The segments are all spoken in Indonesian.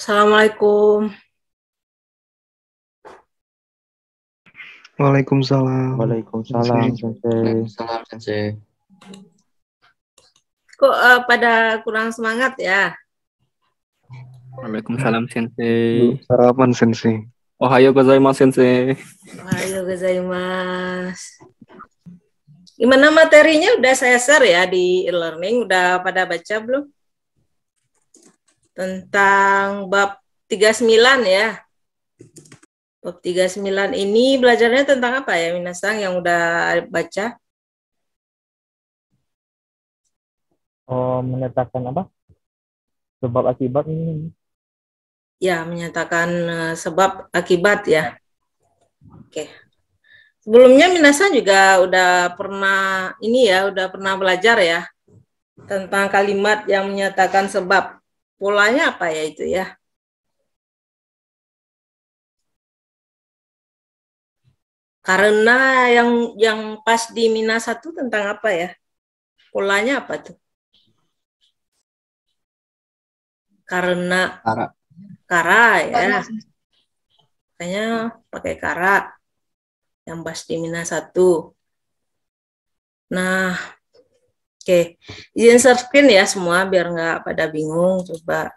Assalamualaikum. Waalaikumsalam. Waalaikumsalam, Sensei. Waalaikumsalam, Sensei. Kok pada kurang semangat ya? Waalaikumsalam, Sensei. Belum sarapan, Sensei. Ohayo gozaimasu, Sensei. Ohayo gozaimasu. Gimana materinya? Udah saya share ya di e-learning. Udah pada baca belum? Tentang bab 39 ya. Bab 39 ini belajarnya tentang apa ya, Minasang yang udah baca? Oh, menyatakan apa? Sebab akibat ini. Ya, menyatakan sebab akibat ya. Oke. Sebelumnya Minasang juga udah pernah udah pernah belajar ya tentang kalimat yang menyatakan sebab. Polanya apa ya itu ya? Karena yang pas di Mina 1 tentang apa ya? Polanya apa tuh? Karena kara ya. Makanya pakai kara yang pas di Mina 1. Nah, oke. Izin share screen ya semua biar nggak pada bingung. Coba.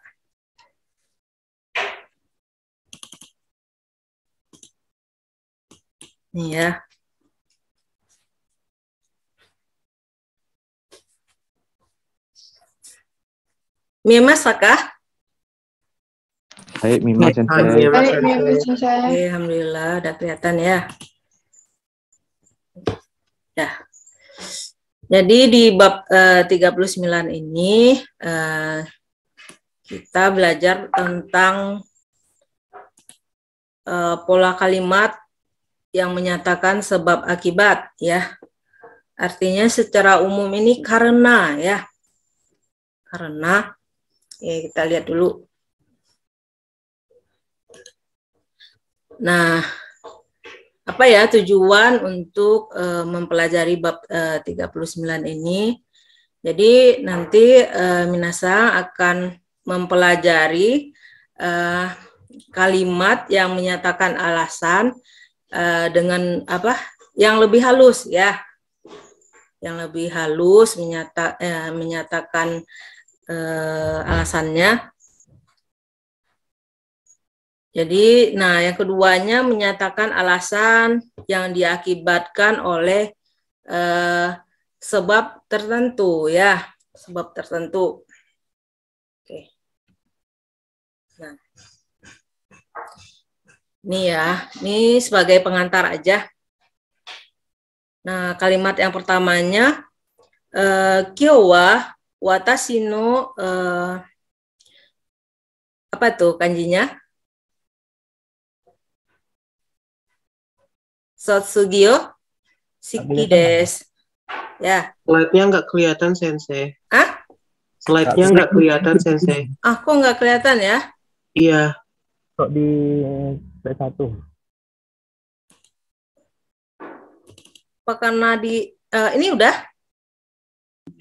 Nih ya. Mima Sakah? Baik, Mima Sensei. Alhamdulillah udah kelihatan ya. Dah. Jadi di bab 39 ini kita belajar tentang pola kalimat yang menyatakan sebab akibat ya. Artinya secara umum ini karena ya. Karena kita lihat dulu. Nah, apa ya tujuan untuk mempelajari bab 39 ini? Jadi nanti Minasang akan mempelajari kalimat yang menyatakan alasan dengan apa? Yang lebih halus ya. Yang lebih halus menyatakan alasannya. Jadi, nah yang keduanya menyatakan alasan yang diakibatkan oleh sebab tertentu ya, sebab tertentu. Oke. Nah, ini ya, ini sebagai pengantar aja. Nah, kalimat yang pertamanya, kyo wa watashi no apa tuh kanjinya? Sotsugyo Shiki desu. Ya. Slide-nya nggak kelihatan, Sensei. Ah? Slide-nya nggak kelihatan, Sensei. Ah, kok nggak kelihatan ya? Iya. Kok di slide 1? Apa karena di ini udah?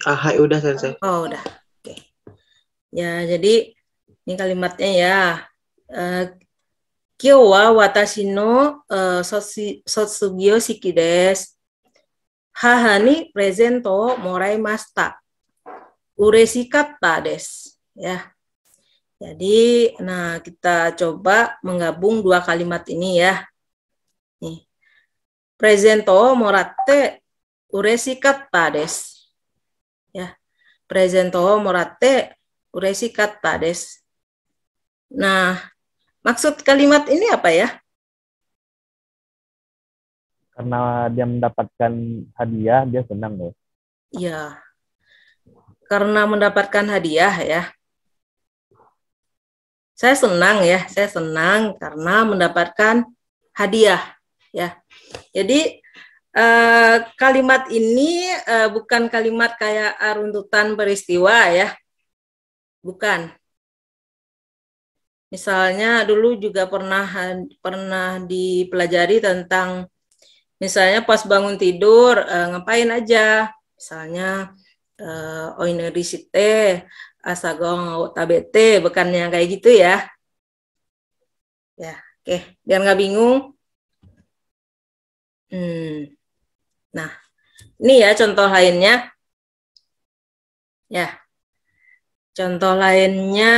Hai, udah, Sensei. Oh, udah. Oke. Ya, jadi ini kalimatnya ya. Kyo wa watashi no sotsugyo shiki desu. Haha ni presento moraimashita. Ureshikatta desu. Ya. Jadi, nah kita coba menggabung dua kalimat ini ya. Nih. Presento moratte ureshikatta desu. Ya. Presento moratte ureshikatta desu. Nah, maksud kalimat ini apa ya? Karena dia mendapatkan hadiah, dia senang loh. Iya. Karena mendapatkan hadiah ya. Saya senang karena mendapatkan hadiah ya. Jadi kalimat ini bukan kalimat kayak runtutan peristiwa ya. Bukan. Misalnya dulu juga pernah dipelajari tentang misalnya pas bangun tidur ngapain aja. Misalnya oineri shite asagong tabete, bukan yang kayak gitu ya. Ya, oke, biar nggak bingung. Nah, ini ya contoh lainnya. Ya, contoh lainnya.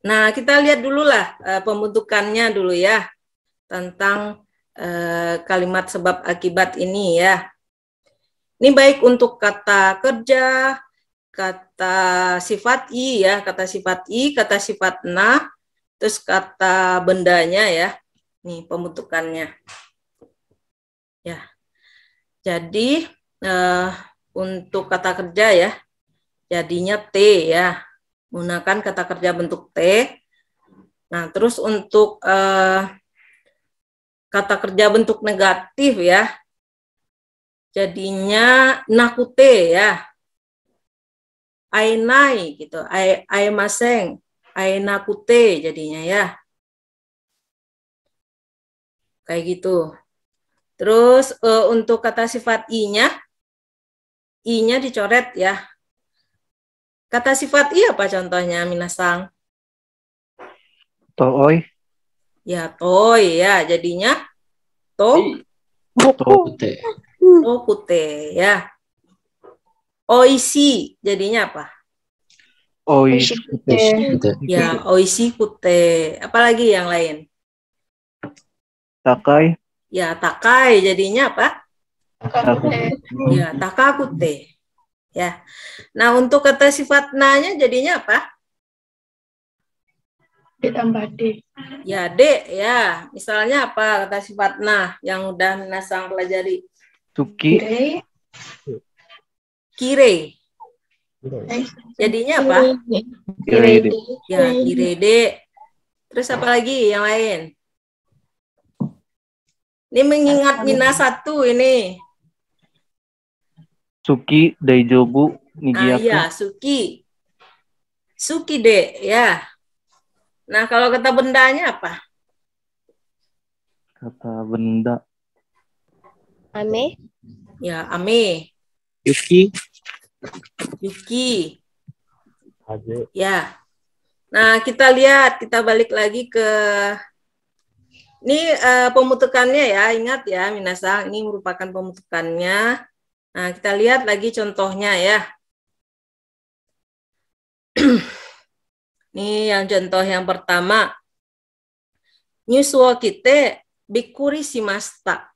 Nah, kita lihat dulu lah pembentukannya dulu ya tentang kalimat sebab akibat ini ya. Ini baik untuk kata kerja, kata sifat i ya, kata sifat i, kata sifat na, terus kata bendanya ya. Nih pembentukannya. Ya. Jadi untuk kata kerja ya, jadinya T ya. Gunakan kata kerja bentuk T. Nah, terus untuk kata kerja bentuk negatif ya, jadinya nakute ya. Ainai gitu, aimaseng, ainakute jadinya ya. Kayak gitu. Terus untuk kata sifat i-nya dicoret ya. Kata sifat i apa contohnya, minasang? Tooi. Ya, toy ya, jadinya Tokute. tokute ya. Oishi jadinya apa? Oishikute. Ya, oishi kute. Apalagi yang lain? Takai. Ya, takai jadinya apa? Kakute. Ya, takakute. Ya. Nah, untuk kata sifat na-nya jadinya apa? Ditambah D. Ya, D ya. Misalnya apa kata sifat na yang udah Minasang pelajari? Suki. D. Kire. Jadinya apa? Kirede. Ya, kirede. Terus apa lagi yang lain? Ini mengingat Mina 1 ini. Suki Daijobu Nah, Nigiyaku. iya, Suki. Suki de, ya. Nah, kalau kata bendanya apa? Kata benda. Ame. Ya, ame. Yuki. Yuki. Aje. Ya. Nah, kita lihat, kita balik lagi ke ini pembentukannya ya. Ingat ya, Minasang, ini merupakan pembentukannya. Nah, kita lihat lagi contohnya ya. Ini yang contoh yang pertama. Nyusuo kite bikuri shimashita.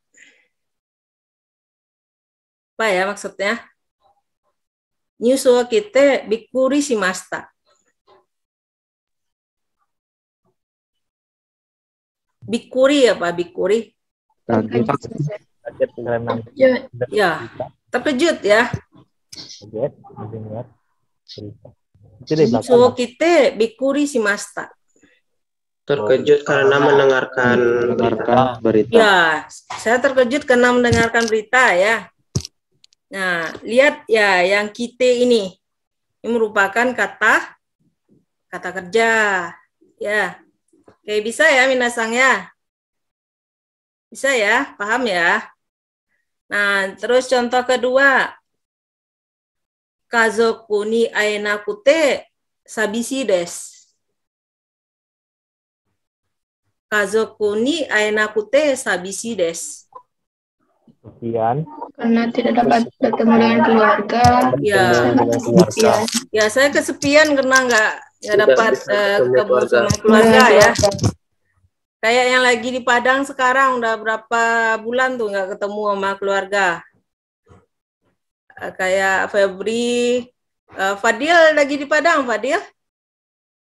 Apa ya maksudnya? Nyusuo kite bikuri shimashita. Bikuri apa bikuri? Kaget. Kaget karena Ya, terkejut ya. kaget mendengar cerita. Itu dari belakang. Nyusuo kite bikuri shimashita. Terkejut karena mendengarkan berita. Ya, saya terkejut karena mendengarkan berita ya. Nah, lihat ya yang kite ini. Ini merupakan kata kerja. Ya. Oke, bisa ya Minasang ya? Bisa ya? Paham ya? Nah, terus contoh kedua. Kazoku ni aenakute sabishi desu. Kazoku ni aenakute sabishi desu. Sekian. Karena tidak dapat bertemu dengan keluarga. Ya. Kesepian. Ya, saya kesepian karena nggak Tidak dapat bisa ketemu ketemu keluarga. sama keluarga ya. Kayak yang lagi di Padang sekarang udah berapa bulan tuh nggak ketemu sama keluarga. Kayak Febri, Fadil lagi di Padang, Fadil?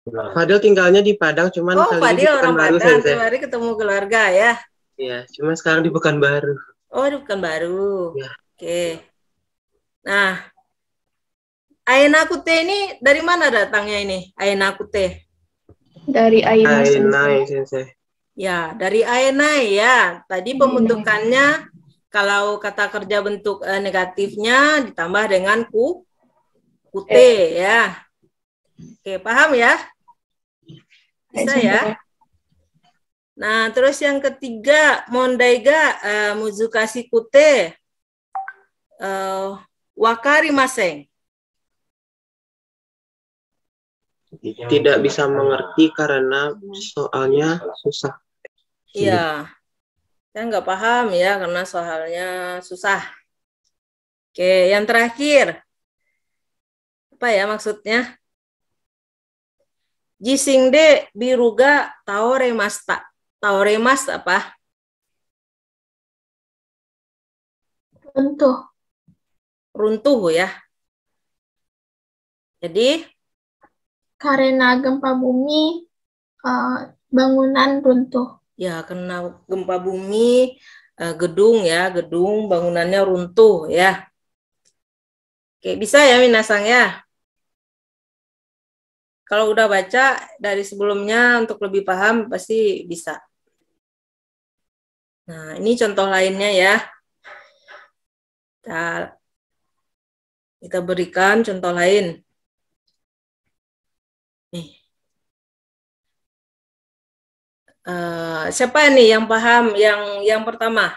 Fadil tinggalnya di Padang, cuman Oh, kali ini Fadil di orang Pekanbaru, Padang, Sensei. tiap hari ketemu keluarga ya. Iya, cuma sekarang di Pekanbaru. Oh, di Pekanbaru. Ya. Oke. Nah, Aenakute ini dari mana datangnya ini? Aenakute. Dari Aina. Ainai, Sensei. Ya, dari Aenai ya. Tadi pembentukannya kalau kata kerja bentuk negatifnya ditambah dengan kute ya. Oke, paham ya? Bisa ya? Nah, terus yang ketiga, mondaiga muzukashi kute wakarimasen. tidak bisa mengerti karena soalnya susah. Iya, saya nggak paham ya karena soalnya susah. Oke, yang terakhir. Apa ya maksudnya? Jisingde biruga taoremasta. Taoremas apa? Runtuh. Runtuh ya. Jadi, Karena gempa bumi, bangunan runtuh. ya kena gempa bumi, gedung ya, gedung bangunannya runtuh ya. Oke, bisa ya Minasang ya. Kalau udah baca dari sebelumnya untuk lebih paham pasti bisa. Nah, ini contoh lainnya ya. Kita berikan contoh lain. Nih. Siapa nih yang paham yang pertama?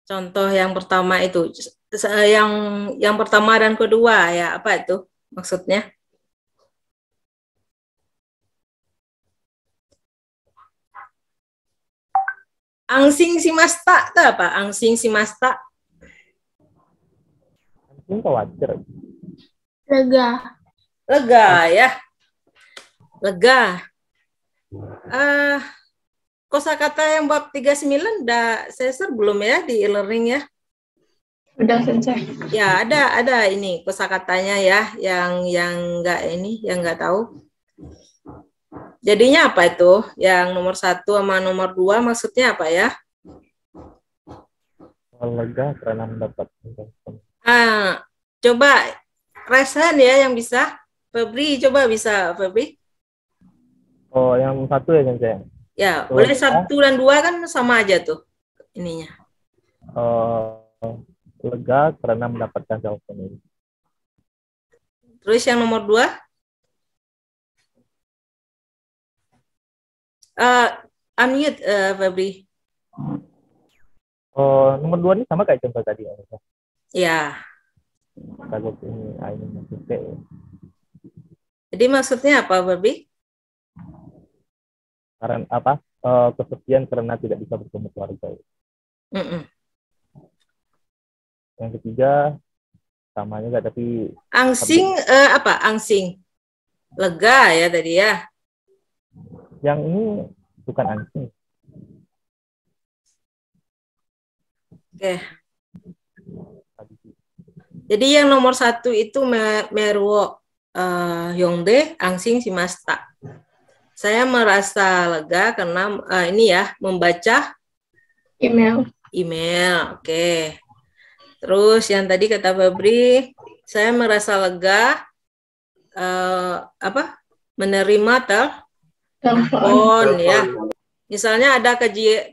Contoh yang pertama itu, yang pertama dan kedua ya, apa itu maksudnya? Angsing si masta itu apa? Angsing si masta. Mungkin khawatir. Lega. Lega ya. Lega. Kosakata yang bab 39 udah selesai belum ya di e-learning ya? Udah selesai. Ya, ada ini kosakatanya ya, yang enggak tahu. Jadinya apa itu? Yang nomor 1 sama nomor 2 maksudnya apa ya? Lega karena mendapat. Coba Resen ya yang bisa. Febri, coba bisa Febri. Oh, yang 1 ya Sensei. Ya, boleh 1 dan 2 kan sama aja tuh ininya. Lega karena mendapatkan jawaban ini. Terus yang nomor 2? Unmute Febri. Nomor 2 ini sama kayak contoh tadi ya. Ya. Kalau ini maksudnya. Jadi maksudnya apa Febri? Karena apa? Kesepian karena tidak bisa bertemu keluarga. Yang ketiga sama juga tapi angsing apa? Angsing. Lega ya tadi ya. Yang ini bukan angsing. Oke. Jadi yang nomor 1 itu meruo yongde angsing shimashita. Saya merasa lega karena ini ya membaca Email. Oke. Terus yang tadi kata Febri, saya merasa lega menerima telepon ya. Misalnya ada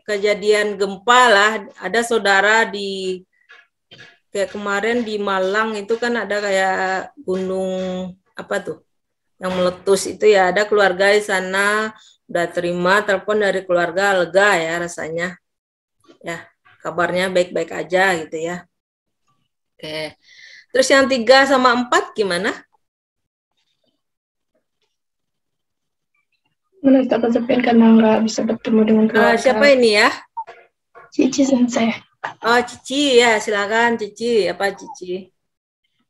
kejadian gempa lah, ada saudara kayak kemarin di Malang itu kan ada kayak gunung apa tuh yang meletus itu ya, ada keluarga di sana, udah terima telepon dari keluarga, lega ya rasanya. Ya, kabarnya baik-baik aja gitu ya. Oke. Terus yang 3 sama 4 gimana? Merasa kesepian karena nggak bisa bertemu dengan keluarga. Siapa ini ya? Cici Sensei. Oh, Cici ya, silakan Cici. Apa Cici?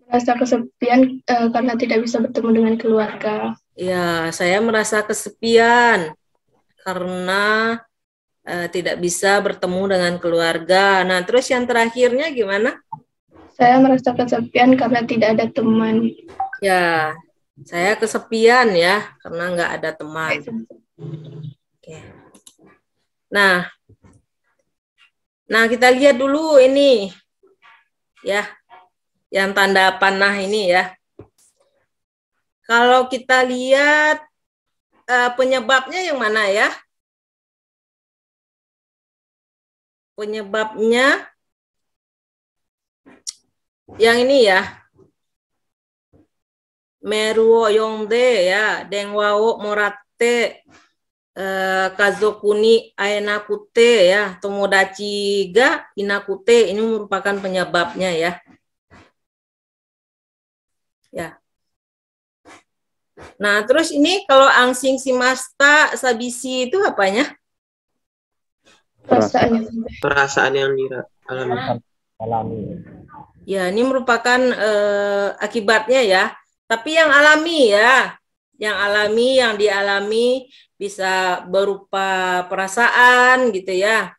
Merasa kesepian karena tidak bisa bertemu dengan keluarga. Ya, saya merasa kesepian karena tidak bisa bertemu dengan keluarga. Nah, terus yang terakhirnya gimana? Saya merasa kesepian karena tidak ada teman. Ya, saya kesepian ya karena nggak ada teman. Oke. Nah, kita lihat dulu ini ya. Yang tanda panah ini ya. Kalau kita lihat penyebabnya yang mana ya? Penyebabnya yang ini ya. Meruo yongde ya, denwao morate kazokuni aenakute ya, tomodachi ga inakute, ini merupakan penyebabnya ya. Ya. Nah, terus ini kalau angsing simasta sabisi itu apanya? Perasaan yang Perasaan yang dialami. Alami. Ya, ini merupakan akibatnya ya. Tapi yang alami ya, yang dialami bisa berupa perasaan gitu ya.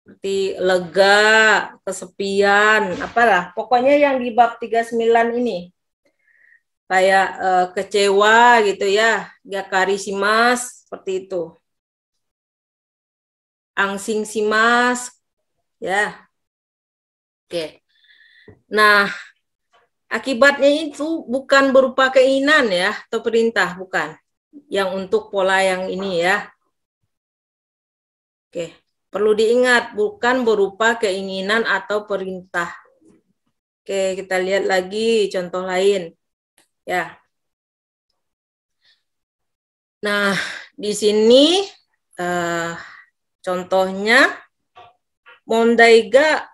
Seperti lega, kesepian, apalah. Pokoknya yang di bab 39 ini. Kayak kecewa gitu ya, gakarisimas, seperti itu. Angsing simas, ya. Oke. Nah, akibatnya itu bukan berupa keinginan ya, atau perintah, bukan. Yang untuk pola yang ini ya. Oke, perlu diingat, bukan berupa keinginan atau perintah. Oke, kita lihat lagi contoh lain. Ya. Nah, di sini contohnya mondaiga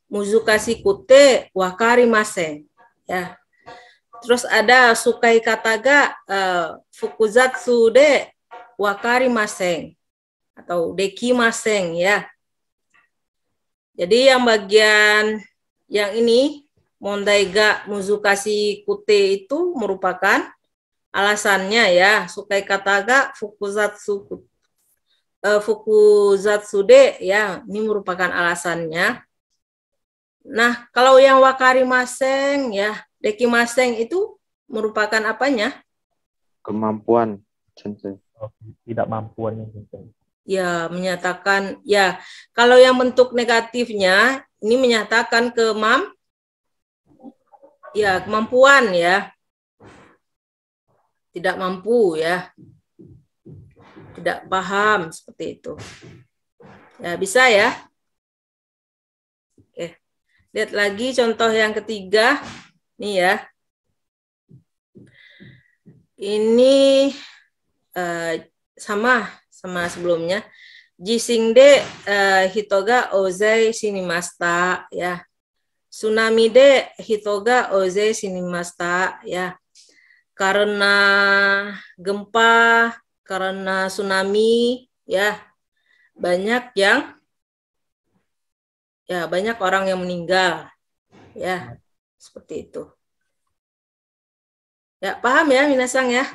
muzukasi kute wakari masen. Ya. Terus ada sukai kataga fukuzatsu de wakari masen atau deki masen ya. Jadi yang bagian yang ini mondaiga muzukasi kute itu merupakan alasannya ya, sukai kataga fukuzatsu de ya, ini merupakan alasannya. Nah, kalau yang wakari maseng ya, deki maseng itu merupakan apanya? Kemampuan, Sensei. Tidak mampuannya. Ya, menyatakan ya, kalau yang bentuk negatifnya ini menyatakan kemampuan ya. Tidak mampu ya. Tidak paham seperti itu. Ya, bisa ya. Oke. Lihat lagi contoh yang ketiga. Nih ya. Ini sama sebelumnya. Jisingde hitoga ozei shinimashita ya. Tsunami de hitoga ozei shinimashita ya. Karena gempa, karena tsunami ya, banyak orang yang meninggal ya, seperti itu ya. Paham ya minasang ya.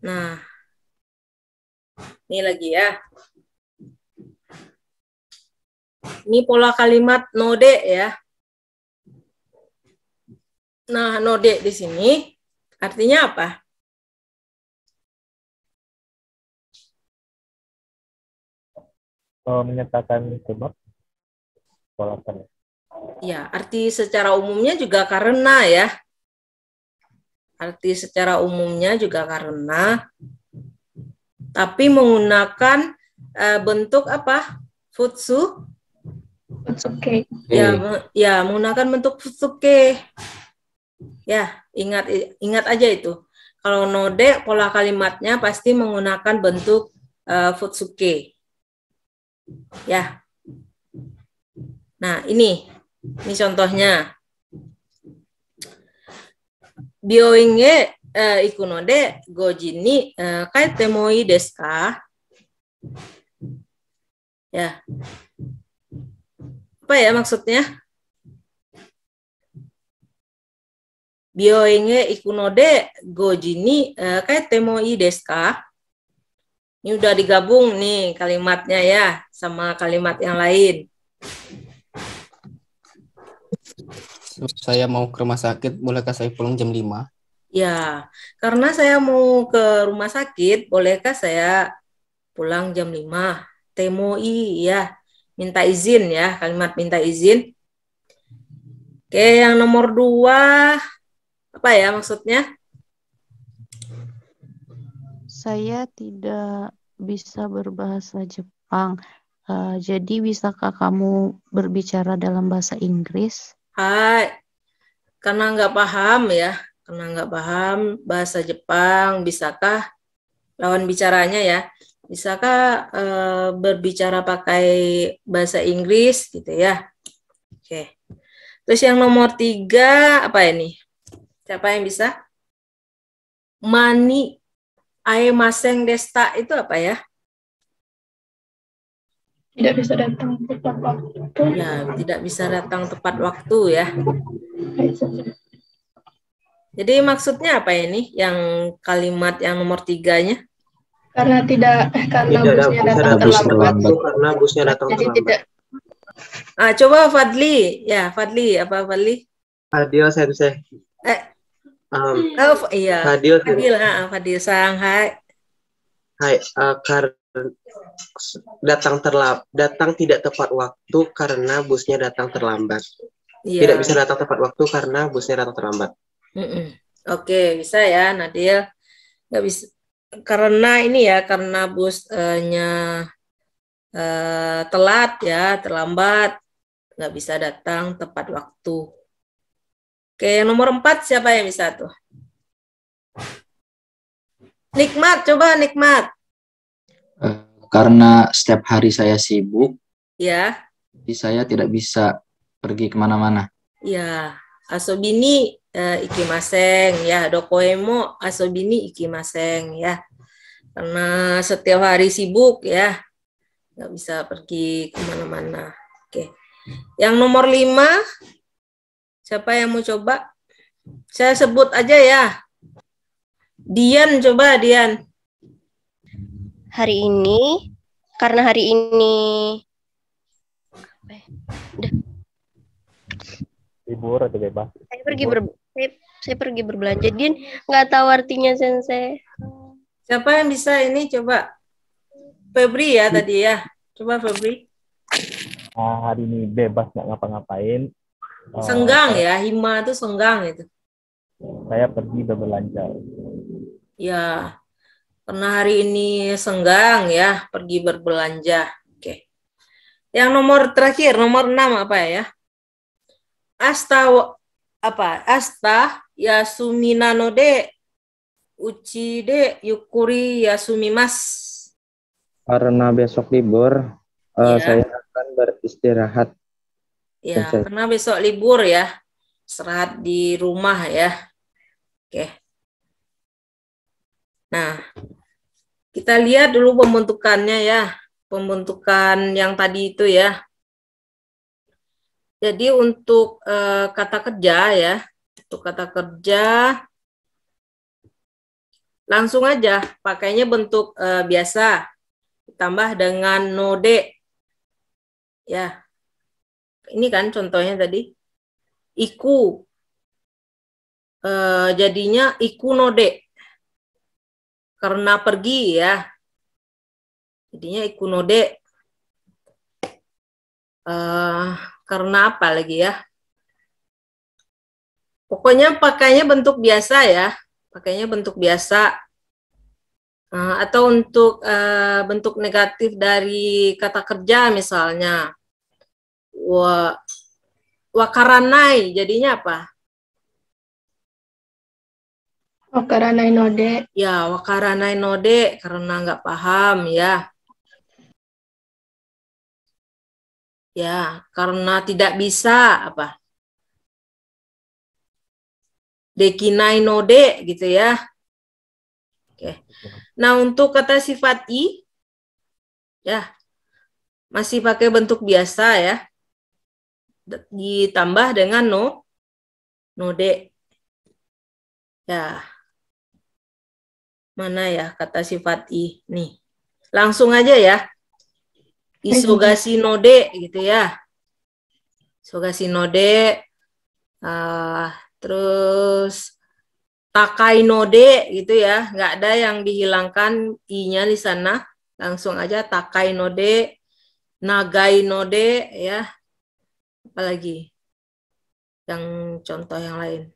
Nah, ini lagi ya, ini pola kalimat node ya. Nah, node di sini artinya apa? Menyatakan sebab polakan. Ya, arti secara umumnya juga karena ya. Arti secara umumnya juga karena, tapi menggunakan bentuk apa? Futsuke. Ya, menggunakan bentuk futsuke. Ya, ingat aja itu. Kalau node pola kalimatnya pasti menggunakan bentuk futsuke. Ya. Nah, ini contohnya. Byoin ge iku no de goji ni kaete mo ii desu ka? Ya. Apa ya maksudnya? Byoin ge iku no de goji ni kaete mo ii desu ka? Ini udah digabung nih kalimatnya ya sama kalimat yang lain. Saya mau ke rumah sakit, bolehkah saya pulang jam 5? Ya, karena saya mau ke rumah sakit, bolehkah saya pulang jam 5? Temoi ya, minta izin ya, kalimat minta izin. Oke, yang nomor 2, apa ya maksudnya? Saya tidak bisa berbahasa Jepang, jadi bisakah kamu berbicara dalam bahasa Inggris? Hai, karena nggak paham ya, bahasa Jepang, bisakah lawan bicaranya ya, bisakah berbicara pakai bahasa Inggris gitu ya? Oke. Terus yang nomor 3 apa ini? Siapa yang bisa? Mani aemaseng desta itu apa ya? Tidak bisa datang tepat waktu. Ya, tidak bisa datang tepat waktu ya. Baik, sensei. Jadi maksudnya apa ini? Yang kalimat yang nomor 3-nya? Karena busnya datang terlambat. Karena busnya datang Jadi terlambat. tidak. Coba Fadli. Ya, Fadli. Apa Fadli? Fadil sensei. Iya. Fadil. Fadil sang hai. Hai, datang tidak tepat waktu karena busnya datang terlambat. Iya. Tidak bisa datang tepat waktu karena busnya datang terlambat. Oke, bisa ya, Nadil. Nggak bisa karena ini ya, karena busnya telat ya, terlambat, nggak bisa datang tepat waktu. Oke, yang nomor 4 siapa yang bisa tuh? Nikmat, coba Nikmat. Karena setiap hari saya sibuk, Ya. jadi saya tidak bisa pergi kemana-mana. Ya, asobini ikimaseng ya, dokoemo asobini ikimaseng ya. Karena setiap hari sibuk ya, nggak bisa pergi kemana-mana. Oke. Yang nomor 5, siapa yang mau coba? Saya sebut aja ya. Dian, coba Dian. Karena hari ini Libur atau bebas? saya pergi berbelanja. Din nggak tahu artinya sensei. Siapa yang bisa ini coba? Febri ya tadi ya. Coba Febri. Hari ini bebas nggak ngapa-ngapain. Senggang ya, hima itu senggang itu. Saya pergi berbelanja. Ya, karena hari ini senggang ya, pergi berbelanja. Oke. Yang nomor terakhir, nomor 6 apa ya? Asta yasumi nanode uchi de yukuri yasumimas. Karena besok libur, saya akan beristirahat. Ya, karena besok libur ya. Istirahat di rumah ya. Oke. Nah, kita lihat dulu pembentukannya ya. Pembentukan yang tadi itu ya. Jadi untuk kata kerja ya, untuk kata kerja langsung aja pakainya bentuk biasa ditambah dengan node. Ya. Ini kan contohnya tadi. Iku. Jadinya iku node. Karena pergi ya. Jadinya iku node. Karena apa lagi ya? Pokoknya pakainya bentuk biasa ya. Pakainya bentuk biasa. Atau untuk bentuk negatif dari kata kerja misalnya. Wakaranai jadinya apa? Wakaranai node. Ya, wakaranai node karena nggak paham ya. Ya, karena tidak bisa apa? Dekinai node gitu ya. Oke. Nah, untuk kata sifat i ya masih pakai bentuk biasa ya. Ditambah dengan node. Ya. Mana ya kata sifat i nih. Langsung aja ya. Isogasi node gitu ya. Isogasi node. Terus takai node gitu ya. Nggak ada yang dihilangkan i-nya di sana. Langsung aja takai node. Nagai node ya. Apalagi yang contoh yang lain.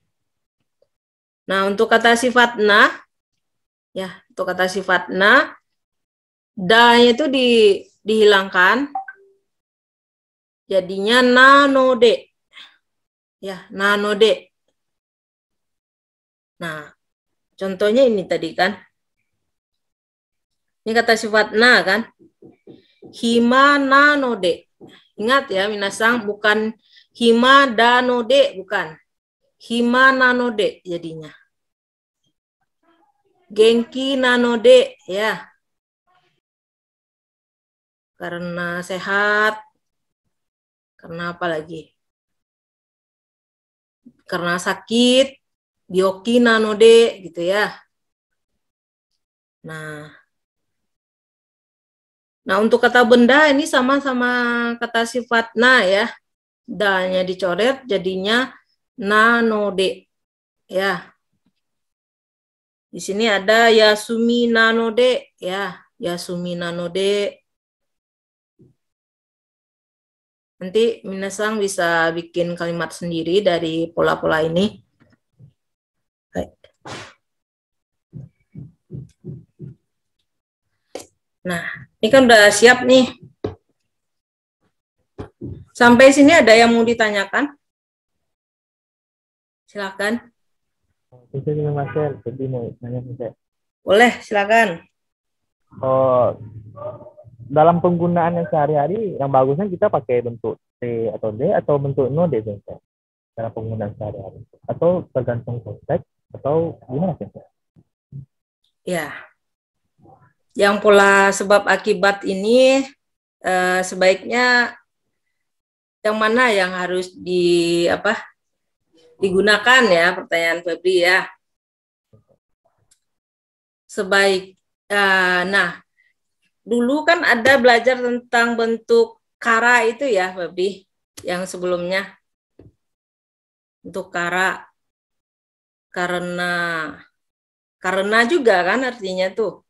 Nah, untuk kata sifat na ya, untuk kata sifat na da-nya itu dihilangkan. Jadinya nanode. Ya, nanode. Nah, contohnya ini tadi kan. Ini kata sifat na kan. Hima nanode. Ingat ya, minasang, bukan hima danode, bukan. Hima nanode jadinya. Genki nanode, ya. Karena sehat. Karena apa lagi? Karena sakit. Byoki nanode, gitu ya. Nah, untuk kata benda ini sama-sama kata sifat na ya. Da-nya dicoret jadinya nanode. Ya. Di sini ada yasumi nanode ya. Yasumi nanode. Nanti minasang bisa bikin kalimat sendiri dari pola-pola ini. Nah, ini kan udah siap nih. Sampai sini ada yang mau ditanyakan? Silakan. Jadi mau nanya nih. Boleh, silakan. Oh, dalam penggunaannya sehari-hari yang bagusnya kita pakai bentuk T atau D atau bentuk no D Sensei? Dalam penggunaan sehari-hari. Atau tergantung konteks atau gimana Sensei? Ya. Yang pola sebab akibat ini sebaiknya yang mana yang harus digunakan ya, pertanyaan Febri ya. Nah, dulu kan ada belajar tentang bentuk kara itu ya Febri, yang sebelumnya. Untuk kara, karena juga kan artinya tuh.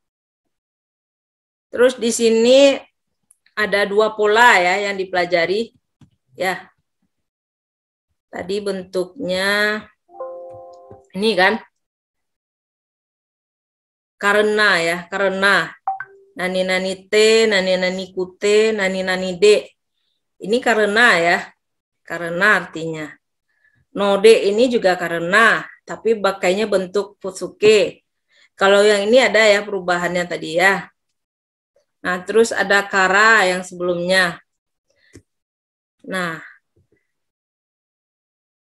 Terus di sini ada 2 pola ya yang dipelajari. Ya. Tadi bentuknya ini kan. Karena ya, karena. Nani-nani te, nani-nani kute, nani-nani de. Ini karena ya. Karena artinya. Node ini juga karena, tapi pakainya bentuk fusuke. Kalau yang ini ada ya perubahannya tadi ya. Nah, terus ada kara yang sebelumnya. Nah,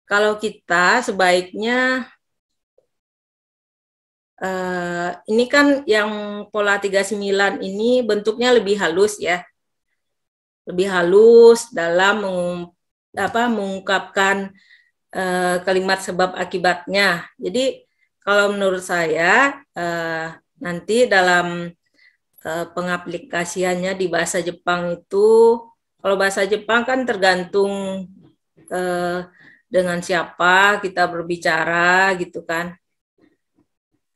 kalau kita sebaiknya, ini kan yang pola 39 ini bentuknya lebih halus ya. Lebih halus dalam mengungkapkan kalimat sebab akibatnya. Jadi, kalau menurut saya, nanti dalam pengaplikasiannya di bahasa Jepang itu, kalau bahasa Jepang kan tergantung dengan siapa kita berbicara gitu kan,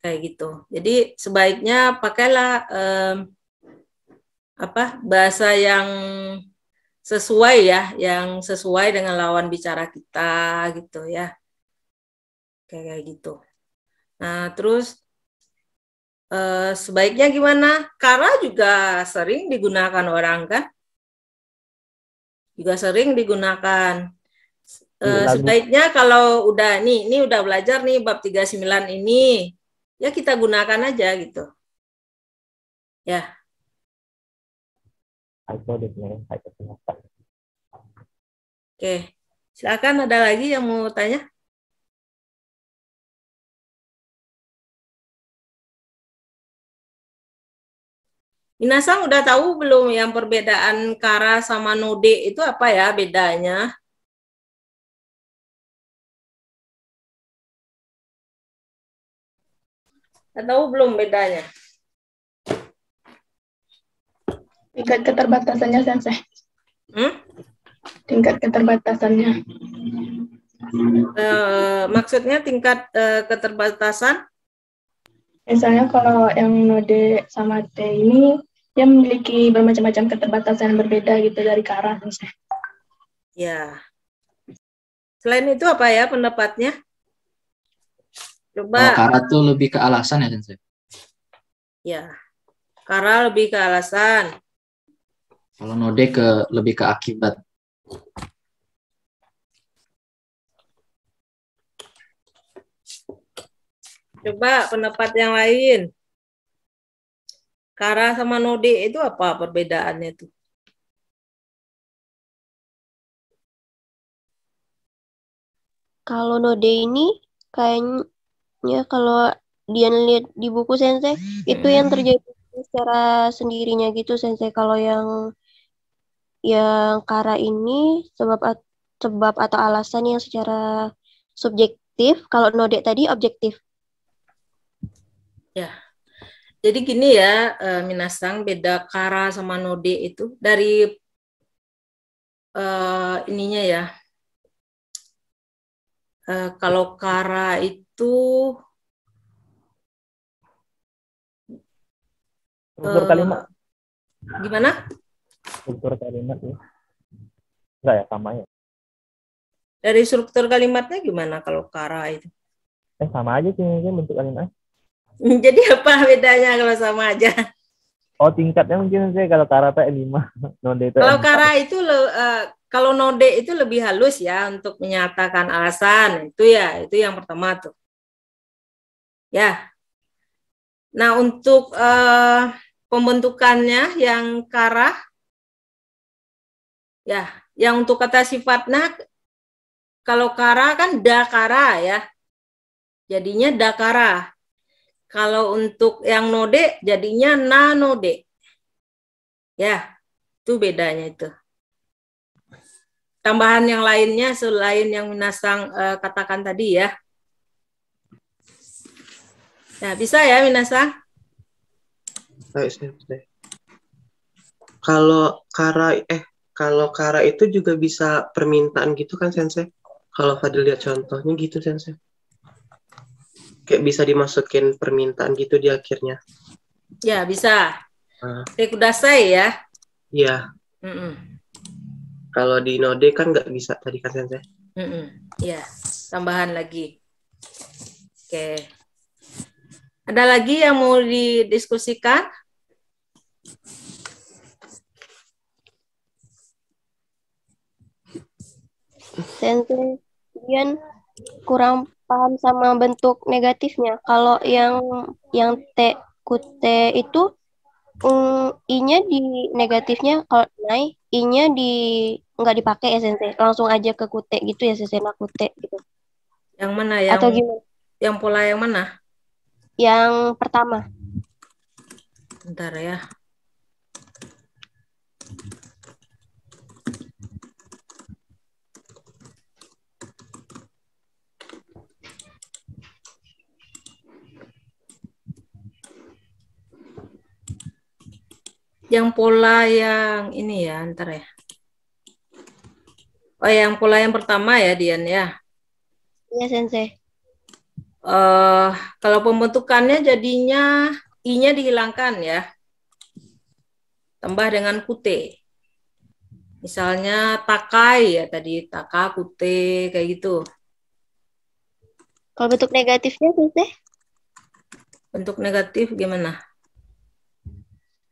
kayak gitu. Jadi sebaiknya pakailah bahasa yang sesuai ya, yang sesuai dengan lawan bicara kita gitu ya, kayak gitu. Nah terus sebaiknya gimana? Kara juga sering digunakan orang kan? Juga sering digunakan. Sebaiknya kalau udah ini udah belajar nih bab 39 ini, ya kita gunakan aja gitu. Ya. Oke. Silakan, ada lagi yang mau tanya? Minasang udah tahu belum yang perbedaan kara sama node itu apa ya bedanya? Udah tahu belum bedanya? Tingkat keterbatasannya, Sensei. Tingkat keterbatasannya. Maksudnya tingkat keterbatasan? Misalnya kalau yang node sama T ini, dia memiliki bermacam-macam keterbatasan yang berbeda gitu dari kara, Sensei. Ya. Selain itu apa ya pendapatnya? Coba. Oh, kara itu lebih ke alasan ya, Sensei? Ya. Kara lebih ke alasan. Kalau node lebih ke akibat. Coba pendapat yang lain. Kara sama node itu apa perbedaannya tuh? Kalau node ini kayaknya kalau dia lihat di buku Sensei, itu yang terjadi secara sendirinya gitu Sensei. Kalau yang kara ini sebab atau alasan yang secara subjektif, kalau node tadi objektif. Ya. Jadi gini ya, Minasang, beda kara sama node itu dari ininya ya. Kalau kara itu struktur kalimat. Gimana? Struktur kalimat ya. Enggak ya, sama ya. Dari struktur kalimatnya gimana kalau kara itu? Sama aja sih mungkin bentuk kalimat. Jadi apa bedanya kalau sama aja? Oh, tingkatnya mungkin saya kalau kara itu 5, node itu Kalau 4. kara itu kalau node itu lebih halus ya untuk menyatakan alasan. Itu yang pertama tuh. Ya. Nah, untuk pembentukannya yang kara, ya, yang untuk kata sifatnya, kalau kara kan dakara ya, jadinya dakara. Kalau untuk yang node, jadinya nanode. Ya, itu bedanya itu. Tambahan yang lainnya selain yang Minasang katakan tadi ya. Nah, bisa ya Minasang? Kalau kara itu juga bisa permintaan gitu kan Sensei? Kalau Fadil lihat contohnya gitu Sensei. Kayak bisa dimasukin permintaan gitu di akhirnya. Ya, bisa. Tekudasai ya. Iya. Kalau di node kan nggak bisa tadi kan Sensei? Iya, tambahan lagi. Oke. Ada lagi yang mau didiskusikan? Sensei, Dian kurang paham sama bentuk negatifnya. Kalau yang T kute itu I-nya di negatifnya, kalau naik I-nya nggak dipakai ya Sensei. Langsung aja ke kute gitu ya Sensei, kute gitu. Yang mana? Atau gimana? Yang pola yang mana? Yang pertama. Bentar ya. Yang pola yang ini ya, ntar ya. Oh, yang pola yang pertama ya, Dian ya. Iya, Sensei. Kalau pembentukannya jadinya I-nya dihilangkan ya. Tambah dengan kute. Misalnya takai ya tadi, taka, kute, kayak gitu. Kalau bentuk negatifnya, Sensei? Bentuk negatif gimana?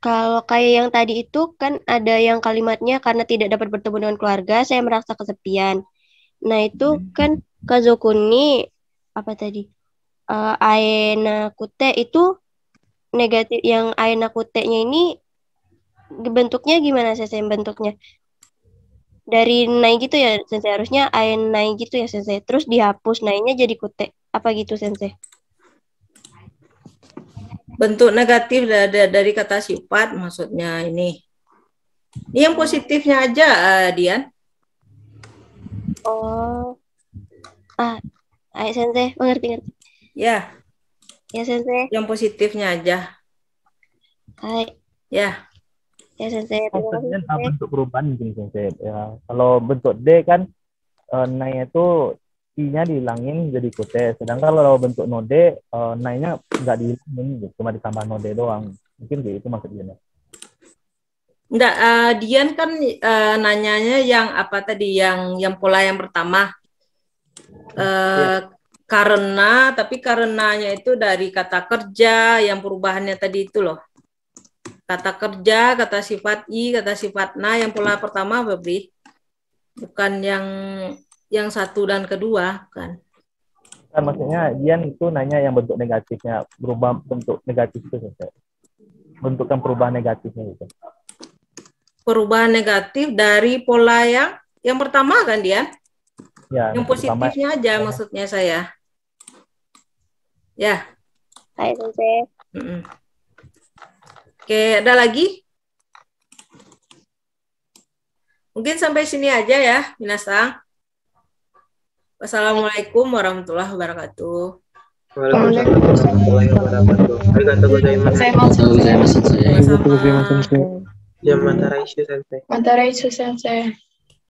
Kalau kayak yang tadi itu kan ada yang kalimatnya karena tidak dapat bertemu dengan keluarga, saya merasa kesepian. Nah itu kan kazokuni apa tadi? Aena kute itu negatif. Yang aena kute-nya ini bentuknya gimana Sensei bentuknya? Dari nai gitu ya Sensei, harusnya aena nai gitu ya Sensei. Terus dihapus nainya jadi kute. Apa gitu Sensei? Bentuk negatif dari kata sifat maksudnya ini. Ini yang positifnya aja, Dian. Oh. Ayo Sensei, mengerti. Ya. Ya Sensei. Yang positifnya aja. Hai. Ya. Ya Sensei. Maksudnya bentuk perubahan mungkin Sensei. Ya. Kalau bentuk D kan nai itu I-nya dihilangin jadi kute. Sedangkan kalau bentuk node nai-nya nggak dihilangin, cuma ditambah node doang. Mungkin gitu maksudnya. Enggak, Dian kan nanyanya yang apa tadi, yang pola yang pertama. Karena, tapi karenanya itu dari kata kerja, yang perubahannya tadi itu loh. Kata kerja, kata sifat I, kata sifat na, yang pola pertama, Febri. Bukan yang satu dan kedua, kan. Nah, maksudnya Dian itu nanya yang bentuk negatifnya, berubah bentuk negatif itu. Bentukkan perubahan negatifnya itu. Perubahan negatif dari pola yang pertama kan Dian? Ya, Yang pertama positifnya aja maksudnya saya. Ya. Hai, Sensei. Oke, ada lagi? Mungkin sampai sini aja ya, minasang. Wassalamualaikum warahmatullahi wabarakatuh. Waalaikumsalam warahmatullahi wabarakatuh. Arigatou gozaimasu. Sama-sama. Yamataraishu, Sensei. Matarai Sensei.